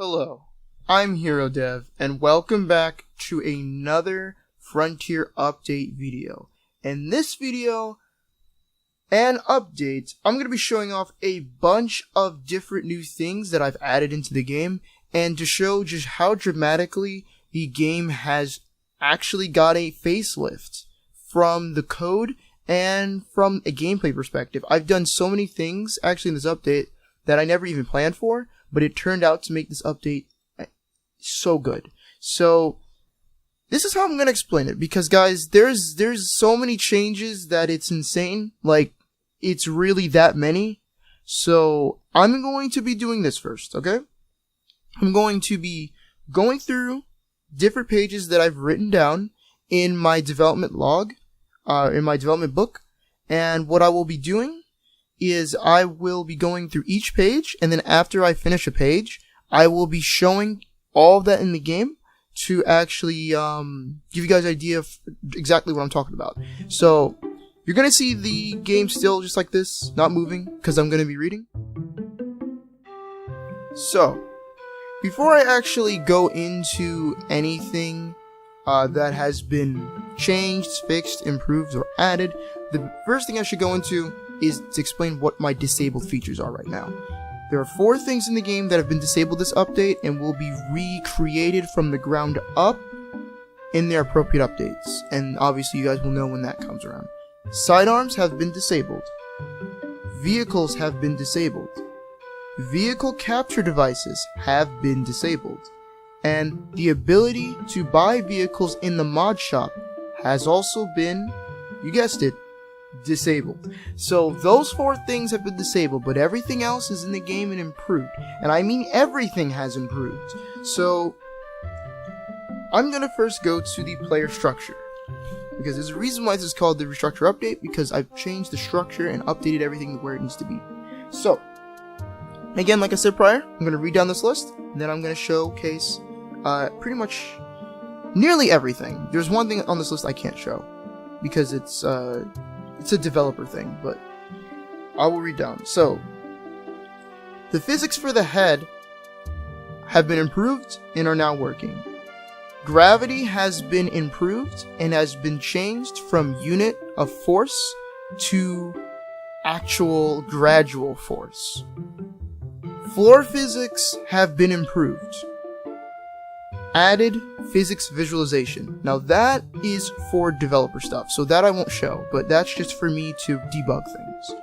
Hello, I'm HeroDev, and welcome back to another Frontier update video. In this video and update, I'm going to be showing off a bunch of different new things that I've added into the game, and to show just how dramatically the game has actually got a facelift from the code and from a gameplay perspective. I've done so many things actually in this update that I never even planned for, but it turned out to make this update so good. So this is how I'm going to explain it, because guys, there's so many changes that it's insane. Like, it's really that many. So I'm going to be doing this first, okay? I'm going to be going through different pages that I've written down in my development log, in my development book, and what I will be doing is I will be going through each page, and then after I finish a page, I will be showing all of that in the game to actually give you guys an idea of exactly what I'm talking about. So you're going to see the game still just like this, not moving, because I'm going to be reading. So before I actually go into anything that has been changed, fixed, improved, or added, the first thing I should go into is to explain what my disabled features are right now. There are 4 things in the game that have been disabled this update and will be recreated from the ground up in their appropriate updates, and obviously you guys will know when that comes around. Sidearms have been disabled. Vehicles have been disabled. Vehicle capture devices have been disabled. And the ability to buy vehicles in the mod shop has also been, you guessed it, disabled. So those 4 things have been disabled, but everything else is in the game and improved. And I mean everything has improved. So I'm gonna first go to the player structure, because there's a reason why this is called the Restructure update, because I've changed the structure and updated everything where it needs to be. So again, like I said prior, I'm gonna read down this list, and then I'm gonna showcase pretty much nearly everything. There's one thing on this list I can't show because it's a developer thing, but I will read down. So the physics for the head have been improved and are now working. Gravity has been improved and has been changed from unit of force to actual gradual force. Floor physics have been improved. Added physics visualization. Now that is for developer stuff, so that I won't show, but that's just for me to debug things.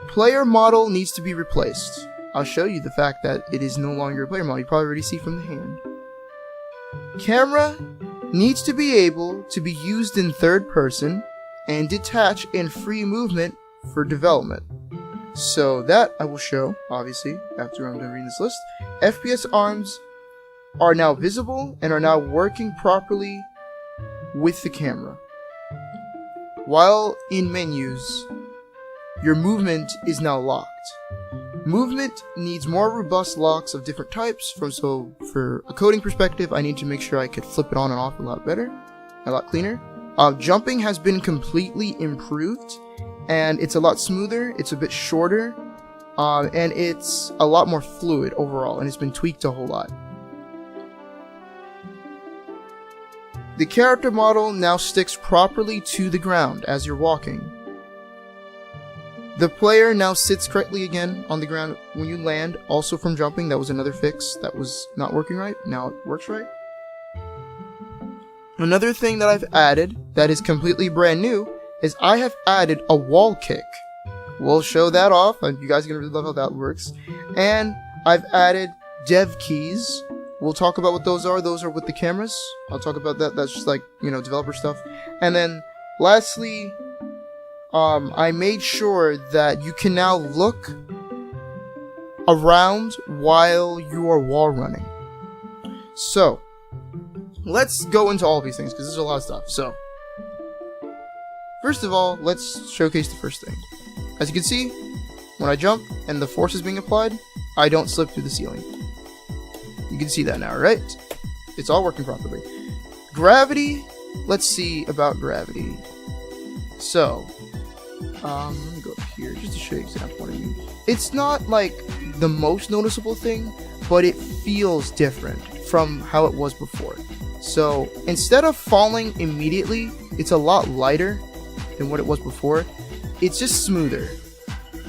Player model needs to be replaced. I'll show you the fact that it is no longer a player model. You probably already see from the hand. Camera needs to be able to be used in third person and detach in free movement for development. So that I will show, obviously, after I'm done reading this list. FPS arms are now visible and are now working properly with the camera. While in menus, your movement is now locked. Movement needs more robust locks of different types. So for a coding perspective, I need to make sure I could flip it on and off a lot better, a lot cleaner. Jumping has been completely improved, and it's a lot smoother, it's a bit shorter, and it's a lot more fluid overall, and it's been tweaked a whole lot. The character model now sticks properly to the ground as you're walking. The player now sits correctly again on the ground when you land, also from jumping. That was another fix that was not working right. Now it works right. Another thing that I've added that is completely brand new is I have added a wall kick. We'll show that off, and you guys are going to really love how that works. And I've added dev keys. We'll talk about what those are. Those are with the cameras. I'll talk about that. That's just like, developer stuff. And then lastly, I made sure that you can now look around while you are wall running. So let's go into all these things, because there's a lot of stuff. So first of all, let's showcase the first thing. As you can see, when I jump and the force is being applied, I don't slip through the ceiling. You can see that now, right? It's all working properly. Gravity, let's see about gravity. So Let me go up here just to show you exactly what I mean. It's not like the most noticeable thing, but it feels different from how it was before. So instead of falling immediately, it's a lot lighter than what it was before. It's just smoother.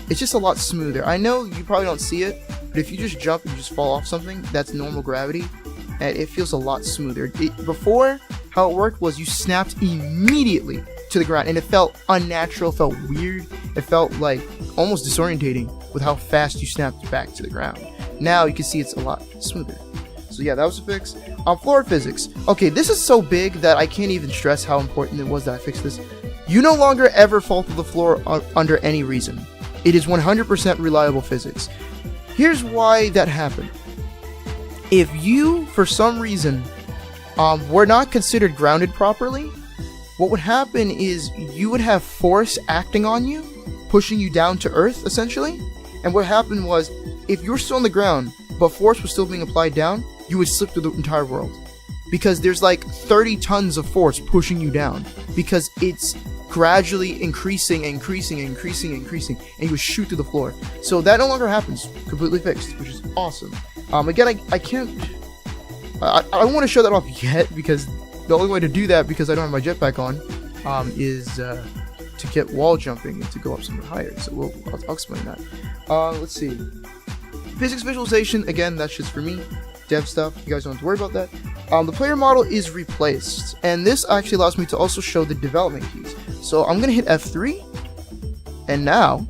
It's just a lot smoother. I know you probably don't see it, but if you just jump and just fall off something, that's normal gravity, and it feels a lot smoother. Before, how it worked was you snapped immediately to the ground, and it felt unnatural, felt weird. It felt like almost disorientating with how fast you snapped back to the ground. Now you can see it's a lot smoother. So yeah, that was a fix. Floor physics. Okay, this is so big that I can't even stress how important it was that I fixed this. You no longer ever fall to the floor under any reason. It is 100% reliable physics. Here's why that happened. If you, for some reason, were not considered grounded properly, what would happen is you would have force acting on you, pushing you down to earth, essentially. And what happened was, if you were still on the ground, but force was still being applied down, you would slip through the entire world. Because there's like 30 tons of force pushing you down. Because it's gradually increasing, and you would shoot through the floor. So that no longer happens. Completely fixed, which is awesome. Again, I can't... I don't want to show that off yet, because the only way to do that, because I don't have my jetpack on, is to get wall jumping and to go up somewhere higher. So I'll explain that. Let's see. Physics visualization, again, that's just for me. Dev stuff, you guys don't have to worry about that. The player model is replaced, and this actually allows me to also show the development keys. So I'm gonna hit F3, and now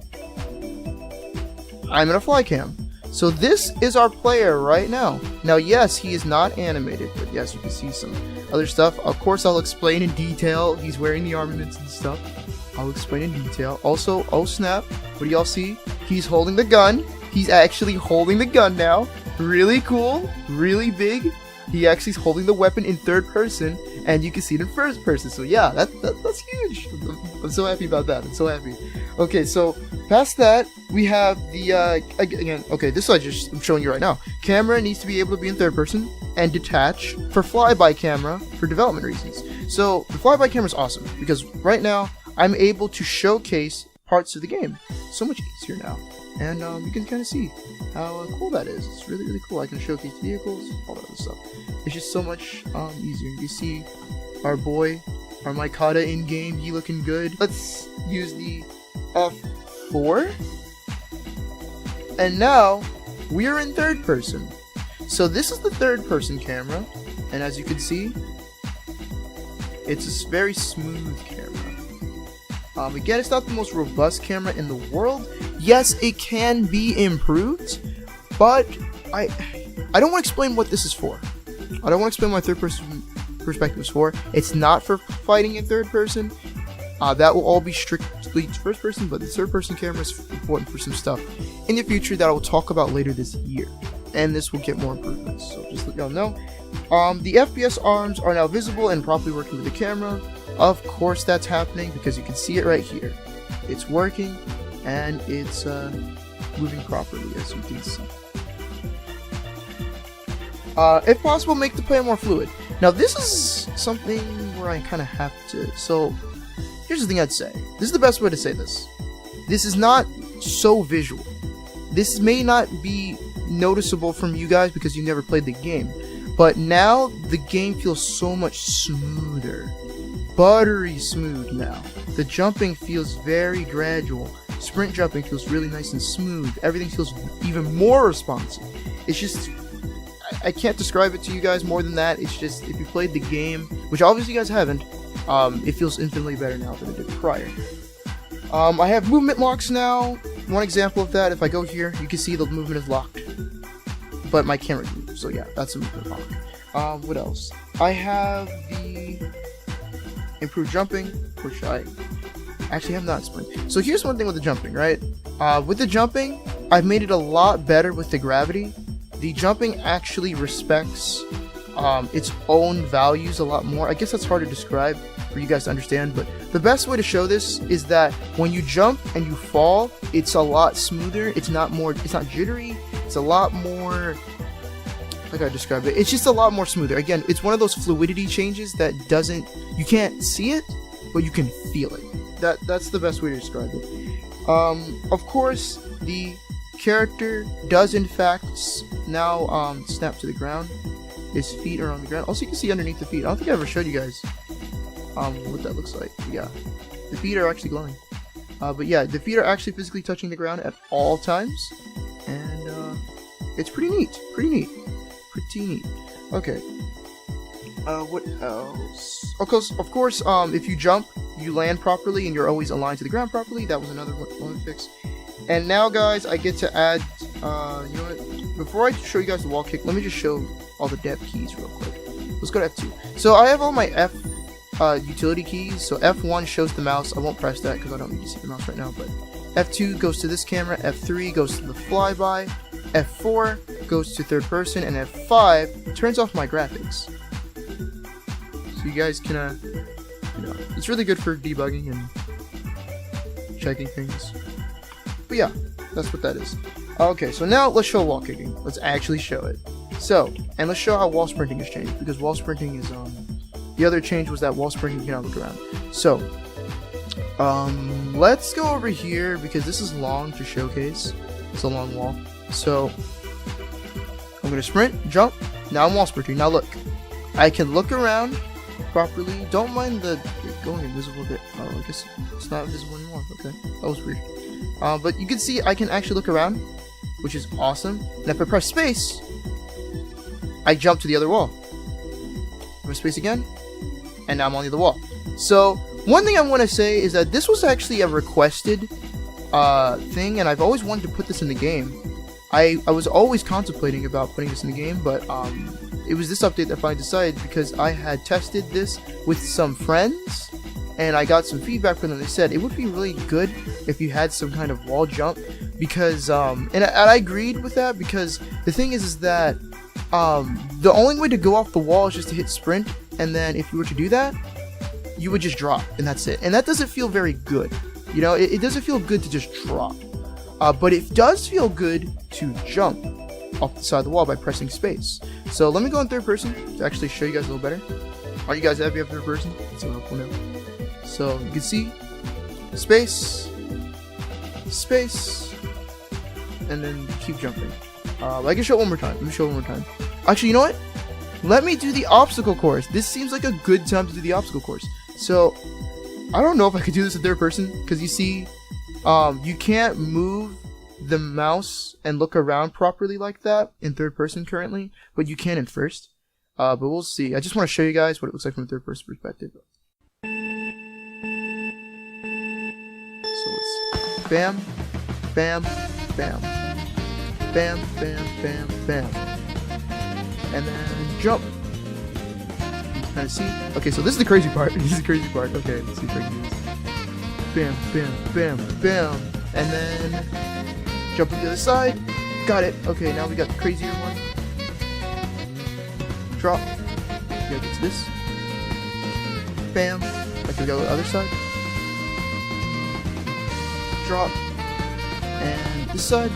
I'm in a fly cam. So this is our player right now. Now, yes, he is not animated, but yes, you can see some other stuff. Of course, I'll explain in detail. He's wearing the armaments and stuff. I'll explain in detail. Also, oh snap, what do y'all see? He's holding the gun. He's actually holding the gun now. Really cool, really big. He actually is holding the weapon in third person, and you can see it in first person. So yeah, that's huge. I'm so happy about that. I'm so happy. Okay, so past that, we have the again. Okay, this I'm showing you right now. Camera needs to be able to be in third person and detach for flyby camera for development reasons. So the flyby camera is awesome because right now I'm able to showcase parts of the game so much easier now. And you can kind of see how cool that is. It's really, really cool. I can showcase vehicles, all that other stuff. It's just so much easier. You see our boy, our Mikata in game. He looking good. Let's use the F4. And now we're in third person. So this is the third person camera. And as you can see, it's a very smooth camera. Again, it's not the most robust camera in the world. Yes, it can be improved, but I don't want to explain what this is for. I don't want to explain what third person perspective is for. It's not for fighting in third person. That will all be strictly first person, but the third person camera is important for some stuff in the future that I will talk about later this year. And this will get more improvements, so just let y'all know. The FPS arms are now visible and properly working with the camera. Of course that's happening because you can see it right here. It's working and it's moving properly, as you can see. If possible, make the player more fluid. Now this is something where I kind of have to... So here's the thing I'd say. This is the best way to say this. This is not so visual. This may not be noticeable from you guys because you never played the game. But now the game feels so much smoother. Buttery smooth now. The jumping feels very gradual. Sprint jumping feels really nice and smooth. Everything feels even more responsive. It's just... I can't describe it to you guys more than that. It's just, if you played the game, which obviously you guys haven't, it feels infinitely better now than it did prior. I have movement locks now. One example of that, if I go here, you can see the movement is locked. But my camera moves, so yeah, that's a movement lock. What else? I have the improved jumping, which I actually have not explained. So here's one thing with the jumping, right? With the jumping, I've made it a lot better with the gravity. The jumping actually respects its own values a lot more. I guess that's hard to describe for you guys to understand, but the best way to show this is that when you jump and you fall, it's a lot smoother. It's not jittery. It's a lot more, how can I describe it? It's just a lot more smoother. Again, it's one of those fluidity changes that you can't see it, but you can feel it. That's the best way to describe it. Of course, the character does in fact now snap to the ground. His feet are on the ground. Also, you can see underneath the feet. I don't think I ever showed you guys what that looks like. Yeah, the feet are actually glowing. But yeah, the feet are actually physically touching the ground at all times, and it's pretty neat. Pretty neat. Okay. What else? Of course, if you jump, you land properly, and you're always aligned to the ground properly. That was another one fix. And now, guys, I get to add. You know what? Before I show you guys the wall kick, let me just show all the dev keys real quick. Let's go to F2. So I have all my F utility keys. So F1 shows the mouse. I won't press that because I don't need to see the mouse right now. But F2 goes to this camera. F3 goes to the flyby. F4 goes to third person, and F5 turns off my graphics. So you guys can, you know, it's really good for debugging and checking things. But yeah, that's what that is. Okay, so now let's show wall kicking. Let's actually show it. So, and let's show how wall sprinting has changed, because wall sprinting is, the other change was that wall sprinting cannot look around. So, let's go over here, because this is long to showcase. It's a long wall. So, I'm gonna sprint, jump, now I'm wall sprinting. Now look, I can look around properly. Don't mind the going invisible bit. Oh, I guess it's not invisible anymore. Okay, that was weird. But you can see I can actually look around, which is awesome. And if I press space, I jump to the other wall. Press space again, and now I'm on the other wall. So one thing I want to say is that this was actually a requested thing, and I've always wanted to put this in the game. I was always contemplating about putting this in the game, but it was this update that I finally decided, because I had tested this with some friends and I got some feedback from them. They said it would be really good if you had some kind of wall jump, because and I agreed with that, because the thing is that the only way to go off the wall is just to hit sprint, and then if you were to do that, you would just drop, and that's it. And that doesn't feel very good. You know, it doesn't feel good to just drop. But it does feel good to jump off the side of the wall by pressing space. So let me go in third person to actually show you guys a little better. Are you guys happy with third person? It's a helpful now. So you can see space, space, and then keep jumping. I can show it one more time. Let me show it one more time. Actually, you know what? Let me do the obstacle course. This seems like a good time to do the obstacle course. So I don't know if I could do this in third person, because you see, you can't move the mouse and look around properly like that in third person currently, but you can in first. But we'll see. I just want to show you guys what it looks like from a third person perspective. So let's bam, bam, bam, bam, bam, bam, bam, and then jump. Kind of see. Okay, so this is the crazy part. This is the crazy part. Okay, let's see if I can do this. Bam, bam, bam, bam, and then jump to the other side. Got it. Okay, now we got the crazier one. Drop. Yeah, get to this. Bam. Okay, we got the other side. Drop. And this side.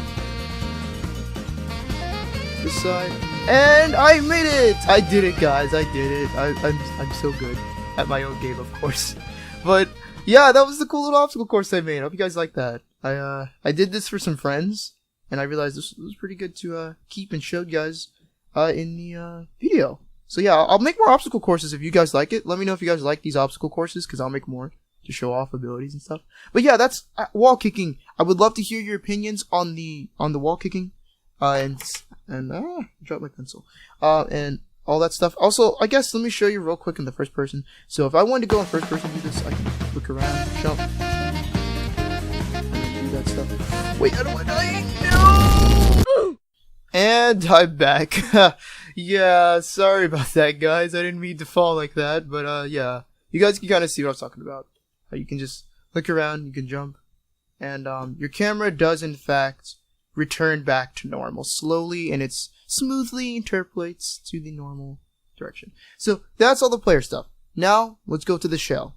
This side. And I made it! I did it, guys. I did it. I'm so good at my own game, of course. But yeah, that was the cool little obstacle course I made. I hope you guys like that. I did this for some friends, and I realized this was pretty good to keep and show you guys in the video. So yeah, I'll make more obstacle courses if you guys like it. Let me know if you guys like these obstacle courses, because I'll make more to show off abilities and stuff. But yeah, that's wall kicking. I would love to hear your opinions on the wall kicking, and drop my pencil, and all that stuff. Also, I guess let me show you real quick in the first person. So if I wanted to go in first person and do this, I can look around, jump, and do that stuff. Wait, I don't want to die. No! And I'm back. Yeah, sorry about that, guys. I didn't mean to fall like that, but yeah, you guys can kind of see what I was talking about. How you can just look around, you can jump, and your camera does in fact return back to normal slowly, and it's smoothly interpolates to the normal direction. So that's all the player stuff. Now let's go to the shell.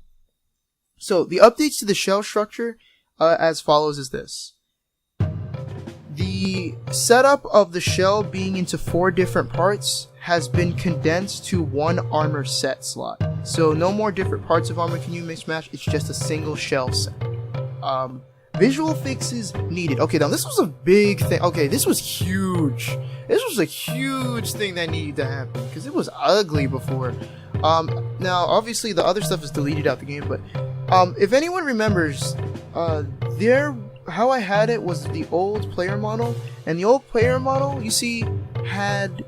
So the updates to the shell structure as follows is this. The setup of the shell being into 4 different parts has been condensed to 1 armor set slot. So no more different parts of armor can you mix match, it's just a single shell set. Visual fixes needed. Okay, now this was a big thing. Okay, this was huge. This was a huge thing that needed to happen because it was ugly before. Now obviously the other stuff is deleted out the game, but if anyone remembers, how I had it was the old player model, and the old player model, you see, had,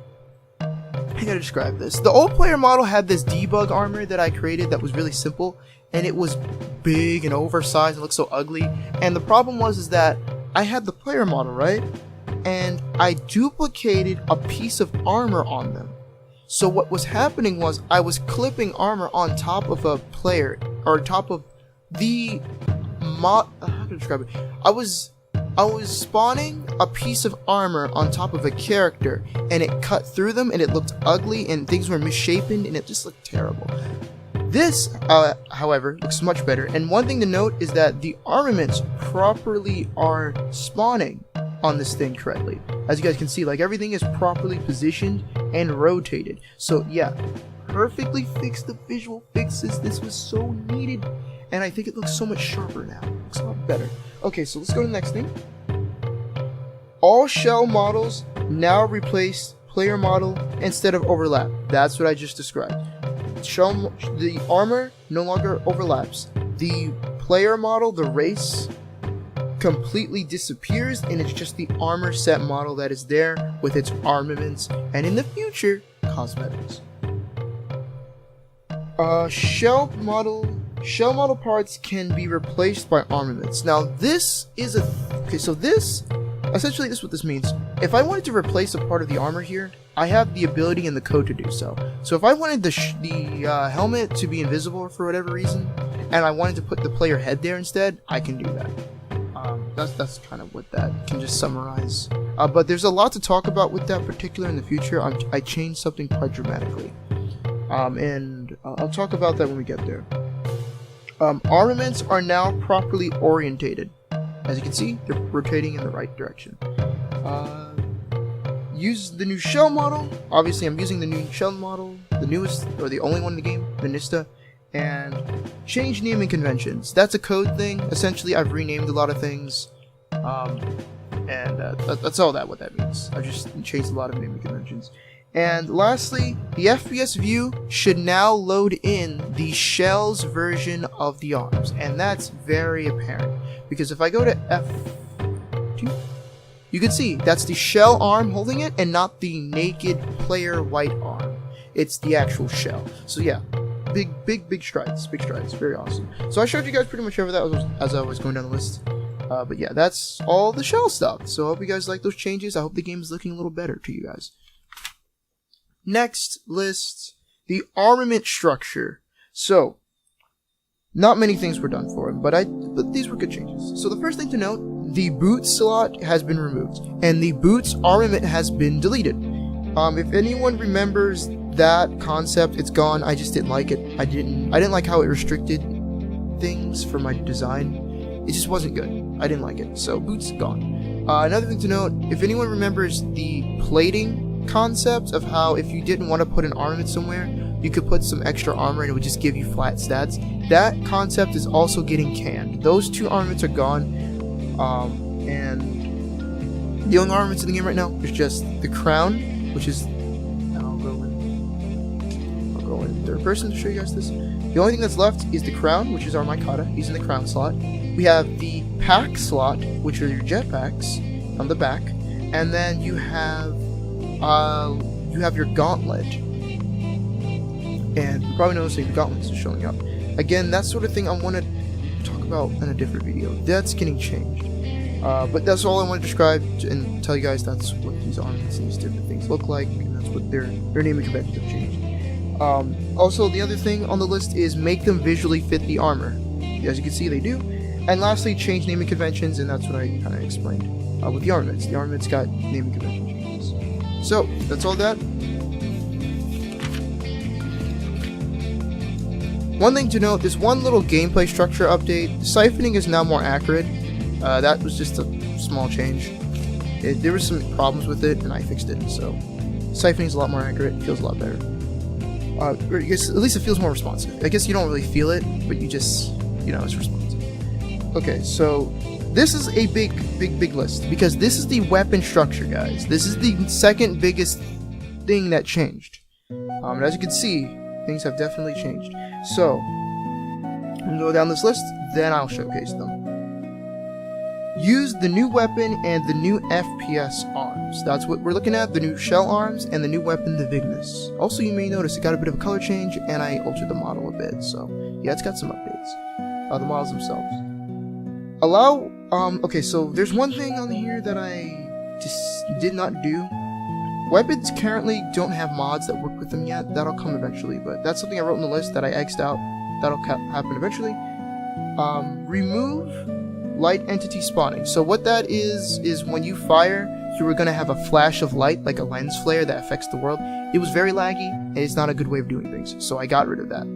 I gotta describe this. The old player model had this debug armor that I created that was really simple, and it was big and oversized and looked so ugly. And the problem was is that I had the player model, right? And I duplicated a piece of armor on them. So what was happening was I was clipping armor on top of a player, or top of the how to describe it? I was spawning a piece of armor on top of a character, and it cut through them, and it looked ugly, and things were misshapen, and it just looked terrible. This, however, looks much better, and one thing to note is that the armaments properly are spawning on this thing correctly. As you guys can see, like, everything is properly positioned and rotated. So yeah, perfectly fixed the visual fixes. This was so needed, and I think it looks so much sharper now. It looks a lot better. Okay, so let's go to the next thing. All shell models now replace player model instead of overlap. That's what I just described. The armor no longer overlaps. The player model, the race, completely disappears, and it's just the armor set model that is there with its armaments, and in the future, cosmetics. Shell model parts can be replaced by armaments. Now this is essentially this is what this means. If I wanted to replace a part of the armor here, I have the ability in the code to do so. So if I wanted the helmet to be invisible for whatever reason, and I wanted to put the player head there instead, I can do that. That's kind of what that can just summarize. But there's a lot to talk about with that particular in the future. I changed something quite dramatically. And I'll talk about that when we get there. Armaments are now properly orientated. As you can see, they're rotating in the right direction. Use the new shell model. Obviously, I'm using the new shell model, the newest, or the only one in the game, the Nista. And change naming conventions. That's a code thing. Essentially, I've renamed a lot of things. That's all what that means. I've just changed a lot of naming conventions. And lastly, the FPS view should now load in the shell's version of the arms. And that's very apparent. Because if I go to F2, you can see that's the shell arm holding it and not the naked player white arm. It's the actual shell. So yeah, big strides, very awesome. So I showed you guys pretty much over that as I was going down the list. But yeah, that's all the shell stuff. So I hope you guys like those changes. I hope the game is looking a little better to you guys. Next list, the armament structure. So, not many things were done for him, but these were good changes. So the first thing to note, the boot slot has been removed, and the boot's armament has been deleted. If anyone remembers that concept, it's gone. I just didn't like it. I didn't like how it restricted things for my design. It just wasn't good. I didn't like it. So boot's gone. Another thing to note, if anyone remembers the plating concept of how if you didn't want to put an armament somewhere, you could put some extra armor and it would just give you flat stats. That concept is also getting canned. Those two armaments are gone, and the only armaments in the game right now is just the crown, which is, I'll go in third person to show you guys this. The only thing that's left is the crown, which is our Mikata. He's in the crown slot. We have the pack slot, which are your jetpacks on the back, and then you have your gauntlet, and you're probably noticing the gauntlets are showing up. Again, that sort of thing I want to talk about in a different video. That's getting changed. But that's all I want to describe and tell you guys. That's what these armaments and these different things look like, and that's what their naming conventions have changed. Also, the other thing on the list is make them visually fit the armor. As you can see, they do. And lastly, change naming conventions, and that's what I kind of explained with the armaments. The armaments got naming convention changes. So, that's all that. One thing to note, this one little gameplay structure update, siphoning is now more accurate. That was just a small change. There were some problems with it, and I fixed it, so siphoning is a lot more accurate, it feels a lot better. I guess, at least it feels more responsive. I guess you don't really feel it, but you just, it's responsive. Okay, so this is a big list, because this is the weapon structure, guys. This is the second biggest thing that changed. And as you can see, things have definitely changed. So, I'm going to go down this list, then I'll showcase them. Use the new weapon and the new FPS arms. That's what we're looking at, the new shell arms and the new weapon, the Vignis. Also, you may notice it got a bit of a color change, and I altered the model a bit, so yeah, it's got some updates. The models themselves. Allow, okay, so there's one thing on here that I just did not do. Weapons currently don't have mods that work with them yet. That'll come eventually, but that's something I wrote in the list that I X'd out. That'll happen eventually. Remove light entity spawning. So what that is when you fire, you were going to have a flash of light, like a lens flare that affects the world. It was very laggy, and it's not a good way of doing things, so I got rid of that.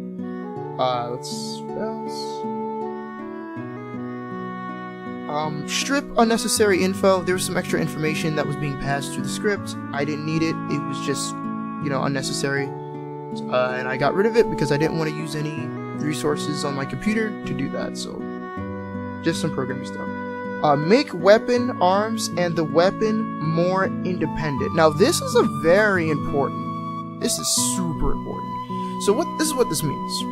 Strip unnecessary info. There was some extra information that was being passed through the script. I didn't need it. It was just, unnecessary. And I got rid of it because I didn't want to use any resources on my computer to do that, so just some programming stuff. Make weapon arms and the weapon more independent. Now this is a very important. This is super important. So this is what this means.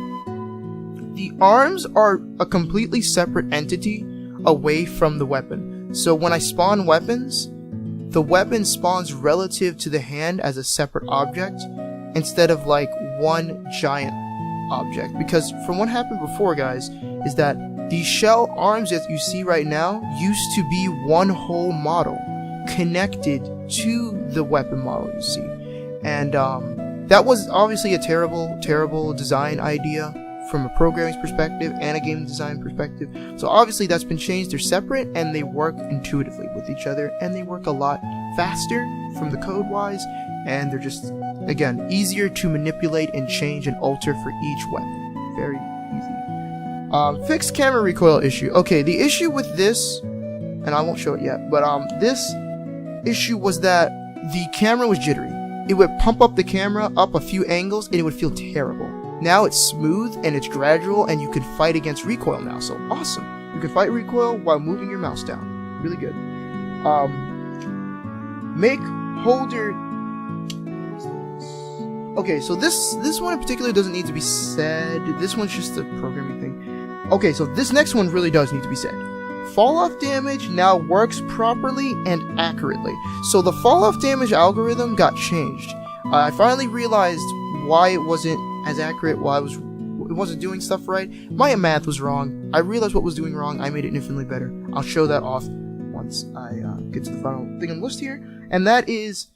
The arms are a completely separate entity away from the weapon. So when I spawn weapons, the weapon spawns relative to the hand as a separate object instead of like one giant object. Because from what happened before, guys, is that the shell arms that you see right now used to be one whole model connected to the weapon model you see. And that was obviously a terrible design idea from a programming perspective and a game design perspective. So obviously that's been changed. They're separate and they work intuitively with each other, and they work a lot faster from the code wise, and they're just, again, easier to manipulate and change and alter for each weapon. Very easy. Fixed camera recoil issue. Okay, the issue with this, and I won't show it yet, but this issue was that the camera was jittery. It would pump up the camera up a few angles and it would feel terrible. Now it's smooth and it's gradual, and you can fight against recoil now, so awesome. You can fight recoil while moving your mouse down. Really good. Make holder... Okay, so this one in particular doesn't need to be said. This one's just a programming thing. Okay, so this next one really does need to be said. Fall-off damage now works properly and accurately. So the fall-off damage algorithm got changed. I finally realized why it wasn't as accurate, why it wasn't doing stuff right. My math was wrong. I realized what was doing wrong. I made it infinitely better. I'll show that off once I get to the final thing on the list here. And that is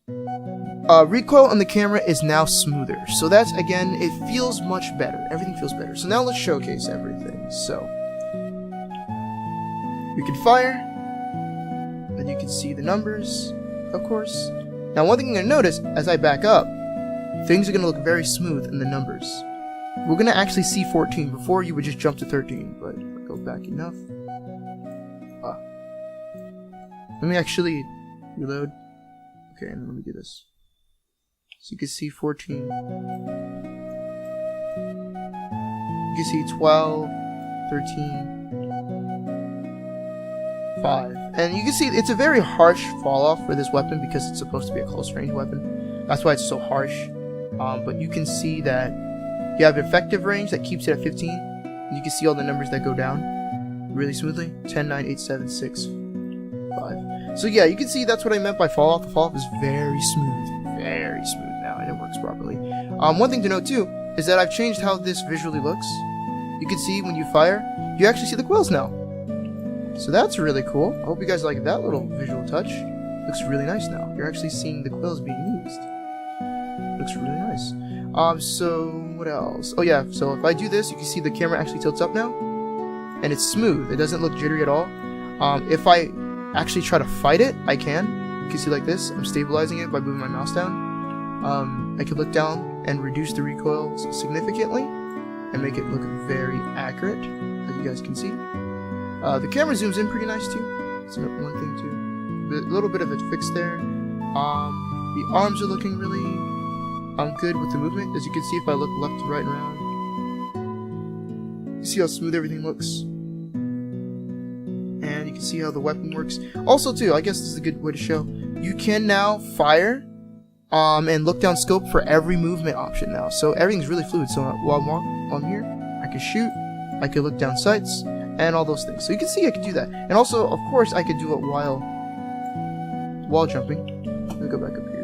recoil on the camera is now smoother. So that's, again, it feels much better. Everything feels better. So now let's showcase everything. So you can fire, and you can see the numbers, of course. Now one thing you're going to notice as I back up, things are going to look very smooth in the numbers. We're going to actually see 14. Before you would just jump to 13, but if I go back enough. Let me actually reload. Okay, and let me do this. So you can see 14. You can see 12, 13, 5. And you can see it's a very harsh fall off for this weapon because it's supposed to be a close range weapon. That's why it's so harsh. But you can see that you have effective range that keeps it at 15. And you can see all the numbers that go down really smoothly. 10, 9, 8, 7, 6, 5. So yeah, you can see that's what I meant by fall off. The fall off is very smooth. Very smooth now, and it works properly. One thing to note too is that I've changed how this visually looks. You can see when you fire, you actually see the quills now. So that's really cool. I hope you guys like that little visual touch. Looks really nice now. You're actually seeing the quills being used. Looks really nice. So what else? Oh yeah, so if I do this, you can see the camera actually tilts up now. And it's smooth. It doesn't look jittery at all. If I actually try to fight it, I can. You can see like this. I'm stabilizing it by moving my mouse down. I could look down and reduce the recoil significantly and make it look very accurate, as you guys can see. The camera zooms in pretty nice too. That's one thing too. A little bit of it fixed there. The arms are looking really good with the movement. As you can see, if I look left to right and around, you see how smooth everything looks. And can see how the weapon works. Also, too, I guess this is a good way to show. You can now fire and look down scope for every movement option now. So everything's really fluid. So while I'm here, I can shoot, I can look down sights, and all those things. So you can see I can do that. And also, of course, I could do it while jumping. Let me go back up here.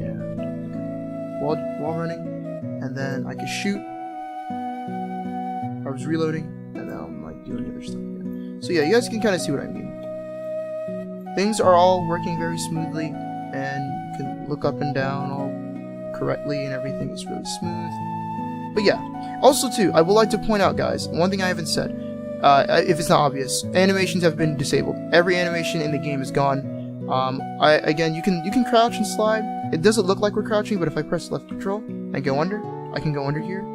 Yeah. While running, and then I can shoot. I was reloading, and now I'm like doing other stuff again. So yeah, you guys can kind of see what I mean. Things are all working very smoothly, and you can look up and down all correctly, and everything is really smooth. But yeah, also too, I would like to point out, guys, one thing I haven't said, if it's not obvious, animations have been disabled. Every animation in the game is gone. Again, you can crouch and slide. It doesn't look like we're crouching, but if I press left control and go under, I can go under here.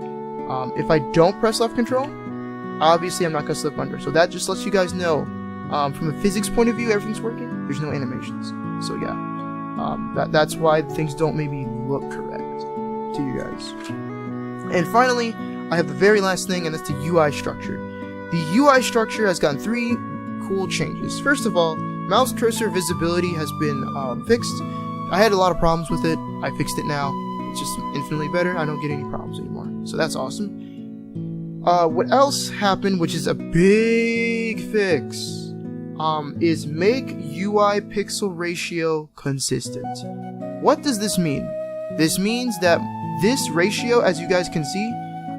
If I don't press left control, obviously I'm not gonna slip under. So that just lets you guys know, from a physics point of view, everything's working. There's no animations. So yeah, that's why things don't maybe look correct to you guys. And finally, I have the very last thing, and that's the UI structure. The UI structure has gotten 3 cool changes. First of all, mouse cursor visibility has been fixed. I had a lot of problems with it. I fixed it now. It's just infinitely better. I don't get any problems anymore. So that's awesome. What else happened, which is a big fix, is make UI pixel ratio consistent. What does this mean? This means that this ratio, as you guys can see,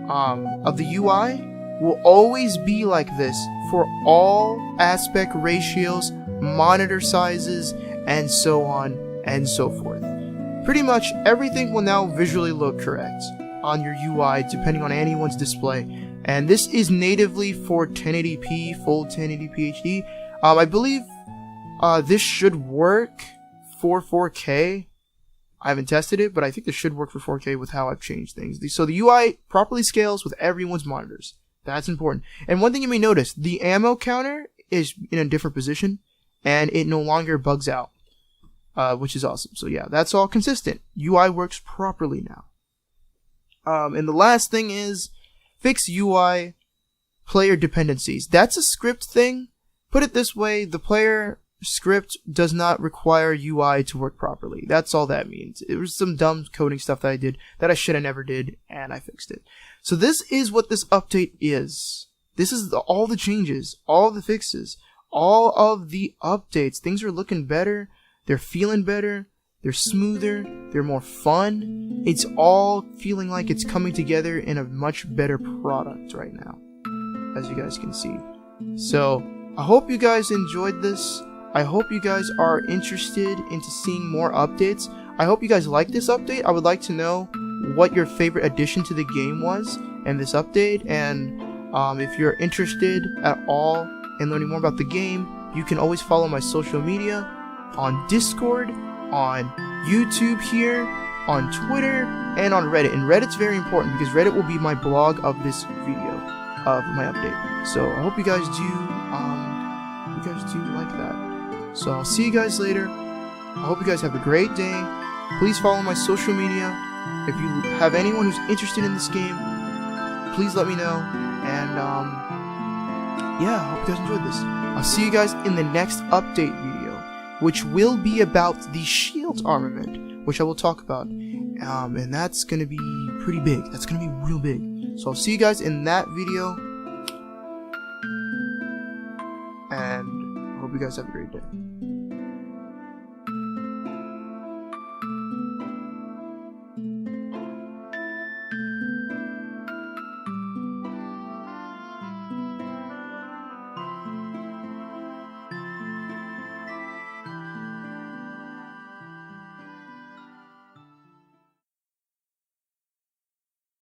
of the UI will always be like this for all aspect ratios, monitor sizes, and so on and so forth. Pretty much everything will now visually look correct on your UI depending on anyone's display. And this is natively for 1080p, full 1080p HD. I believe this should work for 4K. I haven't tested it, but I think this should work for 4K with how I've changed things. So the UI properly scales with everyone's monitors. That's important. And one thing you may notice, the ammo counter is in a different position, and it no longer bugs out, which is awesome. So yeah, that's all consistent. UI works properly now. And the last thing is fix UI player dependencies. That's a script thing. Put it this way, the player script does not require UI to work properly. That's all that means. It was some dumb coding stuff that I did that I should have never did, and I fixed it. So this is what this update is. This is all the changes, all the fixes, all of the updates. Things are looking better. They're feeling better. They're smoother. They're more fun. It's all feeling like it's coming together in a much better product right now, as you guys can see. So I hope you guys enjoyed this. I hope you guys are interested into seeing more updates. I hope you guys like this update. I would like to know what your favorite addition to the game was in this update. And if you're interested at all in learning more about the game, you can always follow my social media on Discord, on YouTube here, on Twitter, and on Reddit. And Reddit's very important because Reddit will be my blog of this video, of my update. So I hope you guys do like that. So I'll see you guys later. I hope you guys have a great day. Please follow my social media. If you have anyone who's interested in this game, please let me know. And yeah, I hope you guys enjoyed this. I'll see you guys in the next update video, which will be about the shield armament, which I will talk about. And that's gonna be pretty big. That's gonna be real big. So I'll see you guys in that video. And I hope you guys have a great day.